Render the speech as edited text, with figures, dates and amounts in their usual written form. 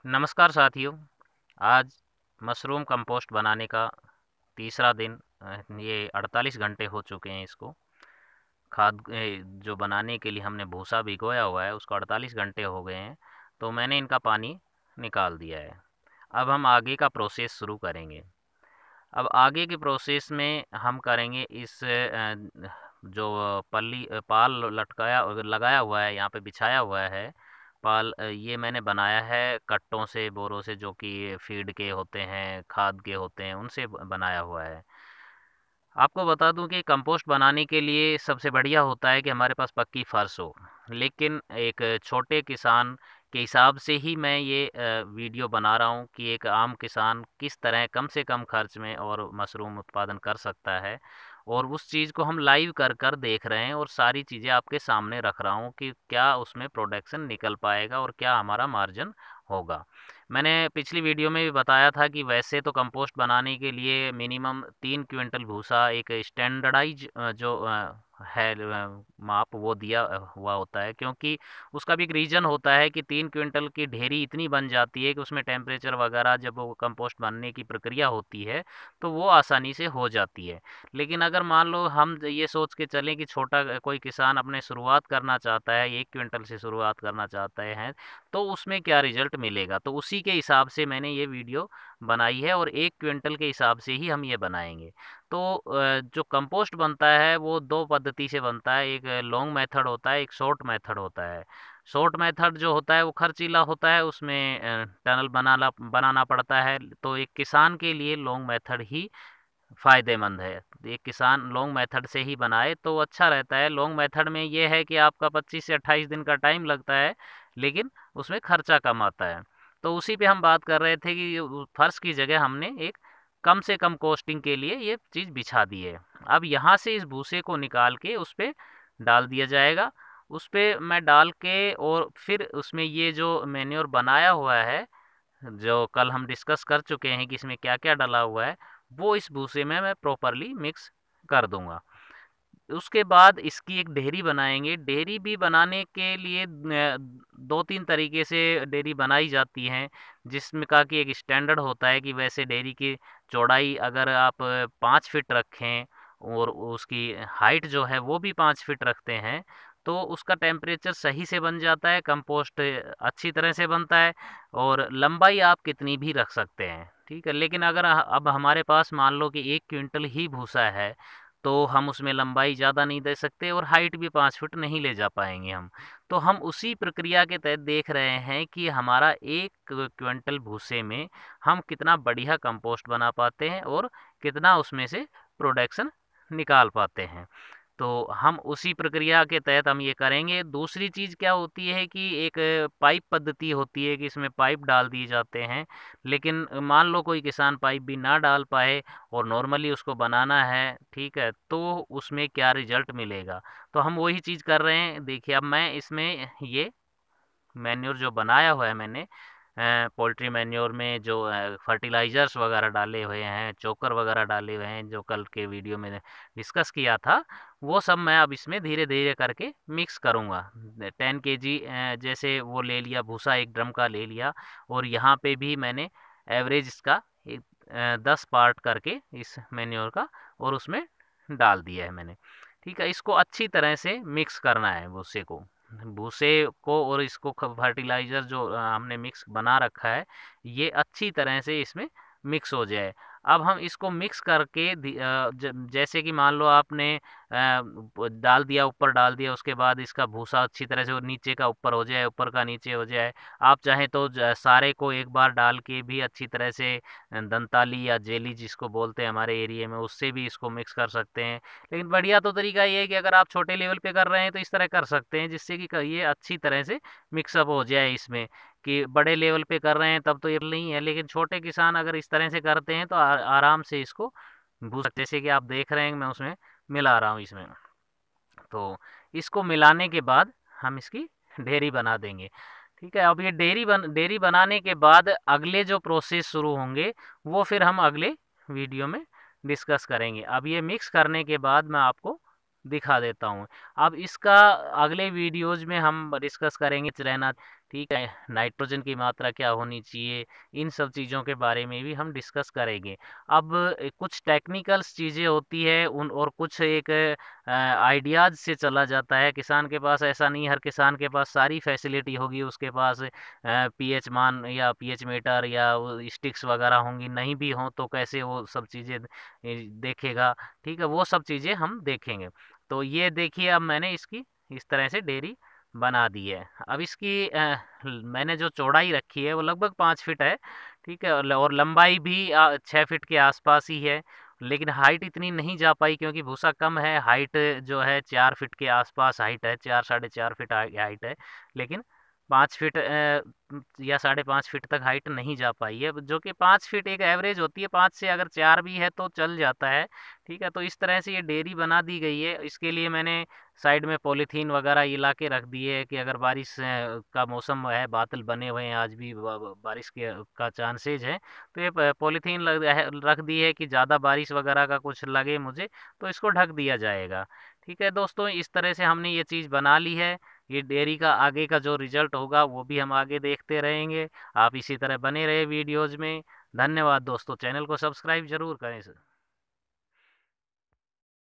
नमस्कार साथियों। आज मशरूम कंपोस्ट बनाने का तीसरा दिन। ये 48 घंटे हो चुके हैं इसको। जो बनाने के लिए हमने भूसा भिगोया हुआ है उसको 48 घंटे हो गए हैं, तो मैंने इनका पानी निकाल दिया है। अब हम आगे का प्रोसेस शुरू करेंगे। अब आगे के प्रोसेस में हम करेंगे जो पाल लटकाया और लगाया हुआ है, यहाँ पे बिछाया हुआ है पाल। ये मैंने बनाया है कट्टों से, बोरों से, जो कि फीड के होते हैं, खाद के होते हैं, उनसे बनाया हुआ है। आपको बता दूं कि कंपोस्ट बनाने के लिए सबसे बढ़िया होता है कि हमारे पास पक्की फर्श हो। लेकिन एक छोटे किसान के हिसाब से ही मैं ये वीडियो बना रहा हूँ कि एक आम किसान किस तरह कम से कम खर्च में और मशरूम उत्पादन कर सकता है। और उस चीज़ को हम लाइव कर कर देख रहे हैं और सारी चीज़ें आपके सामने रख रहा हूँ कि क्या उसमें प्रोडक्शन निकल पाएगा और क्या हमारा मार्जिन होगा। मैंने पिछली वीडियो में भी बताया था कि वैसे तो कंपोस्ट बनाने के लिए मिनिमम 3 क्विंटल भूसा एक स्टैंडर्डाइज माप वो दिया हुआ होता है, क्योंकि उसका भी एक रीज़न होता है कि 3 क्विंटल की ढेरी इतनी बन जाती है कि उसमें टेम्परेचर वगैरह जब वो कंपोस्ट बनने की प्रक्रिया होती है तो वो आसानी से हो जाती है। लेकिन अगर मान लो हम ये सोच के चलें कि छोटा कोई किसान अपने शुरुआत करना चाहता है, 1 क्विंटल से शुरुआत करना चाहते हैं, तो उसमें क्या रिजल्ट मिलेगा, तो उसी के हिसाब से मैंने ये वीडियो बनाई है और 1 क्विंटल के हिसाब से ही हम ये बनाएंगे। तो जो कंपोस्ट बनता है वो दो पद्धति से बनता है। एक लॉन्ग मेथड होता है, एक शॉर्ट मेथड होता है। शॉर्ट मेथड जो होता है वो खर्चीला होता है, उसमें टनल बनाना बनाना पड़ता है। तो एक किसान के लिए लॉन्ग मेथड ही फ़ायदेमंद है। एक किसान लॉन्ग मेथड से ही बनाए तो अच्छा रहता है। लॉन्ग मेथड में ये है कि आपका 25 से 28 दिन का टाइम लगता है, लेकिन उसमें खर्चा कम आता है। तो उसी पे हम बात कर रहे थे कि फर्श की जगह हमने एक कम से कम कॉस्टिंग के लिए ये चीज़ बिछा दी है। अब यहाँ से इस भूसे को निकाल के उस पे डाल दिया जाएगा। उस पे मैं डाल के और फिर उसमें ये जो मैन्योर बनाया हुआ है, जो कल हम डिस्कस कर चुके हैं कि इसमें क्या-क्या डला हुआ है, वो इस भूसे में मैं प्रॉपर्ली मिक्स कर दूँगा। उसके बाद इसकी एक ढेरी बनाएँगे। ढेरी भी बनाने के लिए 2-3 तरीके से ढेरी बनाई जाती हैं, जिसमें का कि एक स्टैंडर्ड होता है कि वैसे ढेरी की चौड़ाई अगर आप 5 फीट रखें और उसकी हाइट जो है वो भी 5 फीट रखते हैं, तो उसका टेम्परेचर सही से बन जाता है, कंपोस्ट अच्छी तरह से बनता है और लंबाई आप कितनी भी रख सकते हैं, ठीक है। लेकिन अगर अब हमारे पास मान लो कि 1 क्विंटल ही भूसा है, तो हम उसमें लंबाई ज़्यादा नहीं दे सकते और हाइट भी 5 फुट नहीं ले जा पाएँगे हम। तो हम उसी प्रक्रिया के तहत देख रहे हैं कि हमारा 1 क्विंटल भूसे में हम कितना बढ़िया कंपोस्ट बना पाते हैं और कितना उसमें से प्रोडक्शन निकाल पाते हैं। तो हम उसी प्रक्रिया के तहत हम ये करेंगे। दूसरी चीज़ क्या होती है कि एक पाइप पद्धति होती है कि इसमें पाइप डाल दिए जाते हैं। लेकिन मान लो कोई किसान पाइप भी ना डाल पाए और नॉर्मली उसको बनाना है, ठीक है, तो उसमें क्या रिज़ल्ट मिलेगा? तो हम वही चीज़ कर रहे हैं। देखिए, अब मैं इसमें ये मैन्योर जो बनाया हुआ है मैंने, पोल्ट्री मैन्योर में जो फर्टिलाइज़र्स वगैरह डाले हुए हैं, चोकर वगैरह डाले हुए हैं, जो कल के वीडियो में डिस्कस किया था, वो सब मैं अब इसमें धीरे-धीरे करके मिक्स करूँगा। 10 केजी जैसे वो ले लिया, भूसा 1 ड्रम का ले लिया और यहाँ पे भी मैंने एवरेज इसका 10 पार्ट करके इस मैन्योर का और उसमें डाल दिया है मैंने। ठीक है, इसको अच्छी तरह से मिक्स करना है भूसे को। भूसे को और इसको फर्टिलाइज़र जो हमने मिक्स बना रखा है, ये अच्छी तरह से इसमें मिक्स हो जाए। अब हम इसको मिक्स करके जैसे कि मान लो आपने डाल दिया, ऊपर डाल दिया, उसके बाद इसका भूसा अच्छी तरह से वो नीचे का ऊपर हो जाए, ऊपर का नीचे हो जाए। आप चाहें तो सारे को एक बार डाल के भी अच्छी तरह से दंताली या जेली जिसको बोलते हैं हमारे एरिया में, उससे भी इसको मिक्स कर सकते हैं। लेकिन बढ़िया तो तरीका ये है कि अगर आप छोटे लेवल पे कर रहे हैं तो इस तरह कर सकते हैं, जिससे कि ये अच्छी तरह से मिक्सअप हो जाए इसमें। कि बड़े लेवल पे कर रहे हैं तब तो ये नहीं है, लेकिन छोटे किसान अगर इस तरह से करते हैं तो आराम से इसको भूसा, जैसे कि आप देख रहे हैं मैं उसमें मिला रहा हूँ इसमें। तो इसको मिलाने के बाद हम इसकी ढेरी बना देंगे। ठीक है, अब ये ढेरी बनाने के बाद अगले जो प्रोसेस शुरू होंगे वो फिर हम अगले वीडियो में डिस्कस करेंगे। अब ये मिक्स करने के बाद मैं आपको दिखा देता हूँ। अब इसका अगले वीडियोज़ में हम डिस्कस करेंगे रहना। ठीक है, नाइट्रोजन की मात्रा क्या होनी चाहिए, इन सब चीज़ों के बारे में भी हम डिस्कस करेंगे। अब कुछ टेक्निकल्स चीज़ें होती है उन, और कुछ एक आइडियाज़ से चला जाता है। किसान के पास ऐसा नहीं, हर किसान के पास सारी फैसिलिटी होगी, उसके पास पीएच मान या पीएच मीटर या वो स्टिक्स वगैरह होंगी, नहीं भी हों तो कैसे वो सब चीज़ें देखेगा। ठीक है, वो सब चीज़ें हम देखेंगे। तो ये देखिए, अब मैंने इसकी इस तरह से डेयरी बना दी है। अब इसकी मैंने जो चौड़ाई रखी है वो लगभग 5 फीट है। ठीक है, और लंबाई भी 6 फीट के आसपास ही है। लेकिन हाइट इतनी नहीं जा पाई क्योंकि भूसा कम है। हाइट जो है 4 फीट के आसपास हाइट है, 4 साढ़े 4 फीट हाइट है। लेकिन 5 फीट या 5.5 फीट तक हाइट नहीं जा पाई है, जो कि 5 फीट एक एवरेज होती है। 5 से अगर 4 भी है तो चल जाता है। ठीक है, तो इस तरह से ये डेयरी बना दी गई है। इसके लिए मैंने साइड में पॉलीथीन वगैरह ये ला के रख दिए है कि अगर बारिश का मौसम है, बादल बने हुए हैं, आज भी बारिश के का चांसेज है, तो ये पॉलीथीन रख दी है कि ज़्यादा बारिश वगैरह का कुछ लगे मुझे तो इसको ढक दिया जाएगा। ठीक है दोस्तों, इस तरह से हमने ये चीज़ बना ली है। ये डेयरी का आगे का जो रिजल्ट होगा वो भी हम आगे देखते रहेंगे। आप इसी तरह बने रहे वीडियोज़ में। धन्यवाद दोस्तों, चैनल को सब्सक्राइब ज़रूर करें।